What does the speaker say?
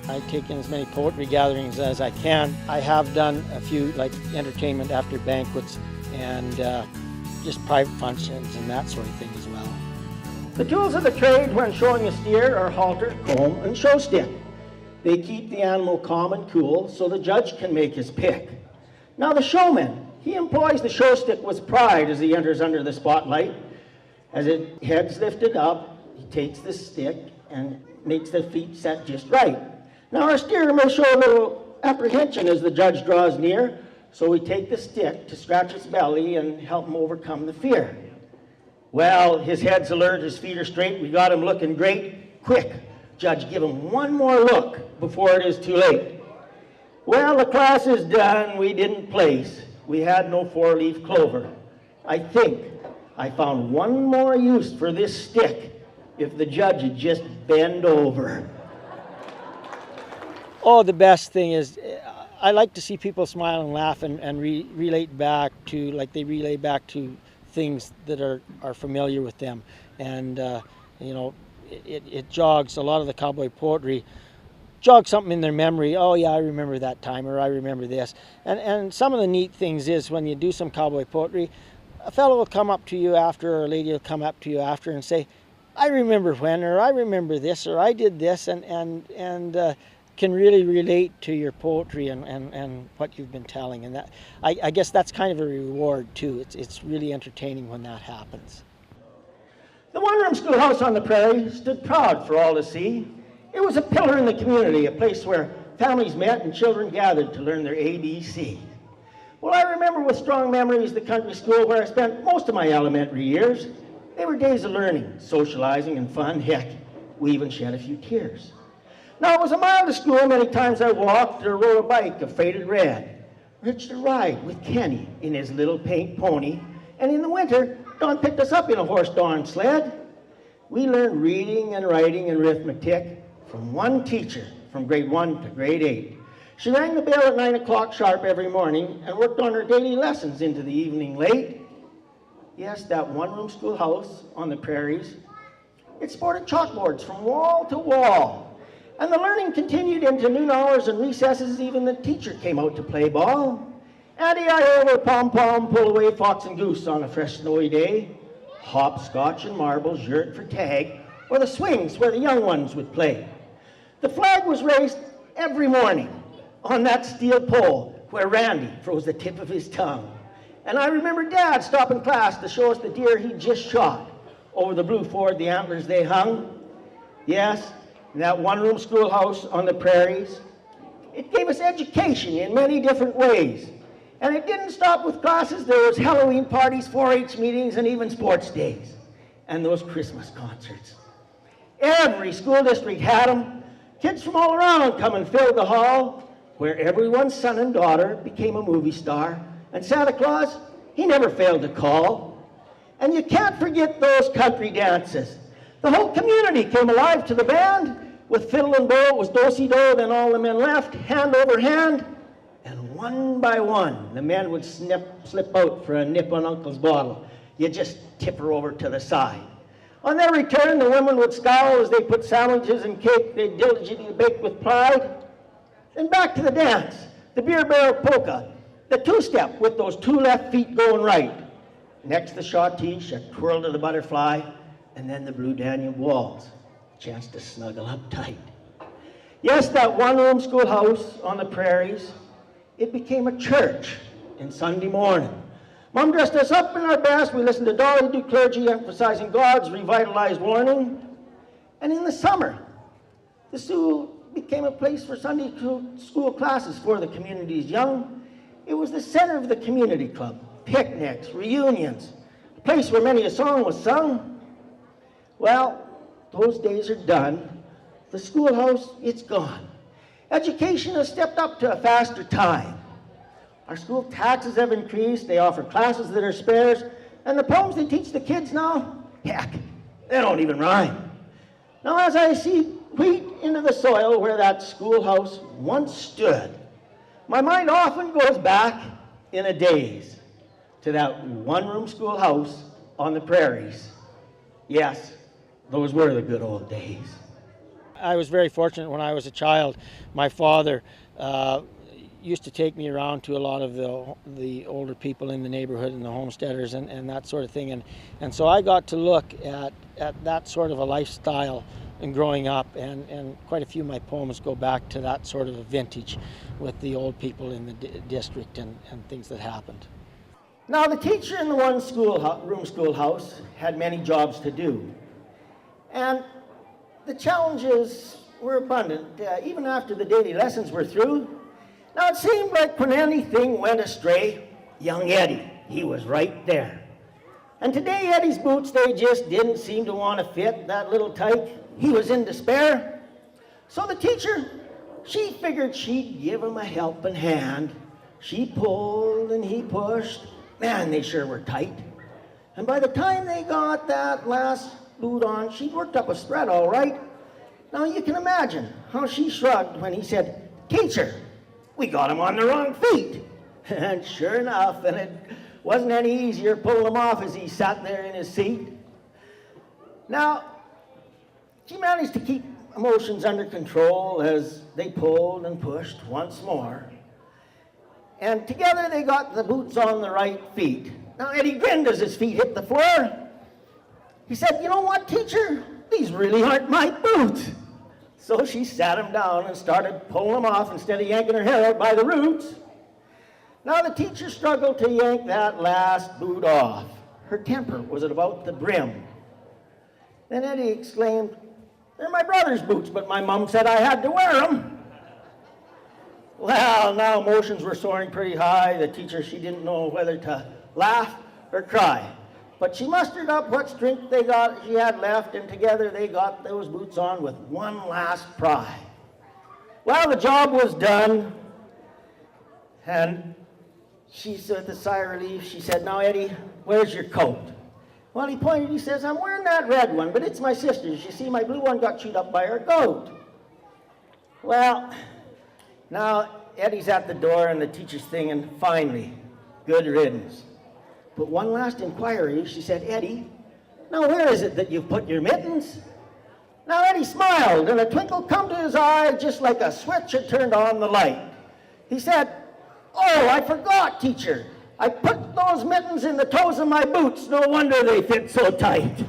I take in as many poetry gatherings as I can. I have done a few like entertainment after banquets and just private functions and that sort of thing as well. The tools of the trade when showing a steer are halter, comb, and show stick. They keep the animal calm and cool so the judge can make his pick. Now the showman, he employs the show stick with pride as he enters under the spotlight. As his head's lifted up, he takes the stick and makes the feet set just right. Now our steer may show a little apprehension as the judge draws near, so we take the stick to scratch its belly and help him overcome the fear. Well, his head's alert, his feet are straight, we got him looking great. Quick, judge, give him one more look before it is too late. Well, the class is done, we didn't place. We had no four-leaf clover. I think I found one more use for this stick if the judge had just bend over. Oh, the best thing is, I like to see people smile and laugh and relate back to, like they relay back to things that are familiar with them. And, you know, it jogs a lot of the cowboy poetry, jogs something in their memory. Oh yeah, I remember that time, or I remember this. And some of the neat things is when you do some cowboy poetry, a fellow will come up to you after, or a lady will come up to you after and say, I remember when, or I remember this, or I did this, and can really relate to your poetry and what you've been telling. And that, I guess that's kind of a reward too. It's really entertaining when that happens. The one-room schoolhouse on the prairie stood proud for all to see. It was a pillar in the community, a place where families met and children gathered to learn their ABC. Well, I remember with strong memories the country school where I spent most of my elementary years. They were days of learning, socializing, and fun. Heck, we even shed a few tears. Now, it was a mile to school. Many times I walked or rode a bike of faded red. Hitched a ride with Kenny in his little pink pony. And in the winter, Don picked us up in a horse-drawn sled. We learned reading and writing and arithmetic from one teacher from grade 1 to grade 8. She rang the bell at 9 o'clock sharp every morning and worked on her daily lessons into the evening late. Yes, that one-room schoolhouse on the prairies, it sported chalkboards from wall to wall. And the learning continued into noon hours and recesses. Even the teacher came out to play ball. Addy-I-over, pom-pom, pull away, fox and goose on a fresh snowy day. Hopscotch and marbles, yurt for tag, or the swings where the young ones would play. The flag was raised every morning on that steel pole where Randy froze the tip of his tongue. And I remember Dad stopping class to show us the deer he'd just shot. Over the blue ford, the antlers they hung. Yes, in that one-room schoolhouse on the prairies. It gave us education in many different ways. And it didn't stop with classes. There was Halloween parties, 4-H meetings, and even sports days. And those Christmas concerts. Every school district had them. Kids from all around come and fill the hall, where everyone's son and daughter became a movie star. And Santa Claus, he never failed to call. And you can't forget those country dances. The whole community came alive to the band. With fiddle and bow, it was do-si-do, then all the men left, hand over hand. And one by one, the men would slip out for a nip on Uncle's bottle. You just tip her over to the side. On their return, the women would scowl as they put sandwiches and cake they diligently baked with pride. Then back to the dance, the beer barrel polka, the two-step with those two left feet going right. Next, the schottische, a twirl to the butterfly, and then the Blue Danube waltz, a chance to snuggle up tight. Yes, that one-room schoolhouse on the prairies, it became a church in Sunday morning. Mom dressed us up in our best. We listened to Dolly do clergy, emphasizing God's revitalized warning. And in the summer, the school became a place for Sunday school classes for the community's young. It was the center of the community club, picnics, reunions, a place where many a song was sung. Well, those days are done. The schoolhouse, it's gone. Education has stepped up to a faster time. Our school taxes have increased, they offer classes that are spares, and the poems they teach the kids now, heck, they don't even rhyme. Now as I see wheat into the soil where that schoolhouse once stood, my mind often goes back in a daze to that one-room schoolhouse on the prairies. Yes, those were the good old days. I was very fortunate when I was a child. My father used to take me around to a lot of the older people in the neighborhood and the homesteaders and that sort of thing. And so I got to look at that sort of a lifestyle in growing up, and quite a few of my poems go back to that sort of a vintage with the old people in the district and things that happened. Now, the teacher in the one-room schoolhouse had many jobs to do. And the challenges were abundant, even after the daily lessons were through. Now, it seemed like when anything went astray, young Eddie, he was right there. And today, Eddie's boots, they just didn't seem to want to fit that little tight. He was in despair. So the teacher, she figured she'd give him a helping hand. She pulled and he pushed. Man, they sure were tight. And by the time they got that last boot on, she'd worked up a spread all right. Now you can imagine how she shrugged when he said, "Teacher, we got him on the wrong feet." And sure enough, and it wasn't any easier pulling him off as he sat there in his seat. Now, she managed to keep emotions under control as they pulled and pushed once more. And together they got the boots on the right feet. Now Eddie grinned as his feet hit the floor. He said, "You know what, teacher? These really aren't my boots." So she sat him down and started pulling them off instead of yanking her hair out by the roots. Now the teacher struggled to yank that last boot off. Her temper was at about the brim. Then Eddie exclaimed, "They're my brother's boots, but my mom said I had to wear them." Well, now emotions were soaring pretty high. The teacher, she didn't know whether to laugh or cry. But she mustered up what strength she had left, and together they got those boots on with one last pry. Well, the job was done, and she said, with a sigh of relief, she said, "Now, Eddie, where's your coat?" Well, he pointed, he says, "I'm wearing that red one, but it's my sister's. You see, my blue one got chewed up by her goat." Well, now Eddie's at the door and the teacher's thinking, finally, good riddance. But one last inquiry, she said, "Eddie, now where is it that you've put your mittens?" Now Eddie smiled, and a twinkle come to his eye just like a switch had turned on the light. He said, "Oh, I forgot, teacher. I put those mittens in the toes of my boots. No wonder they fit so tight."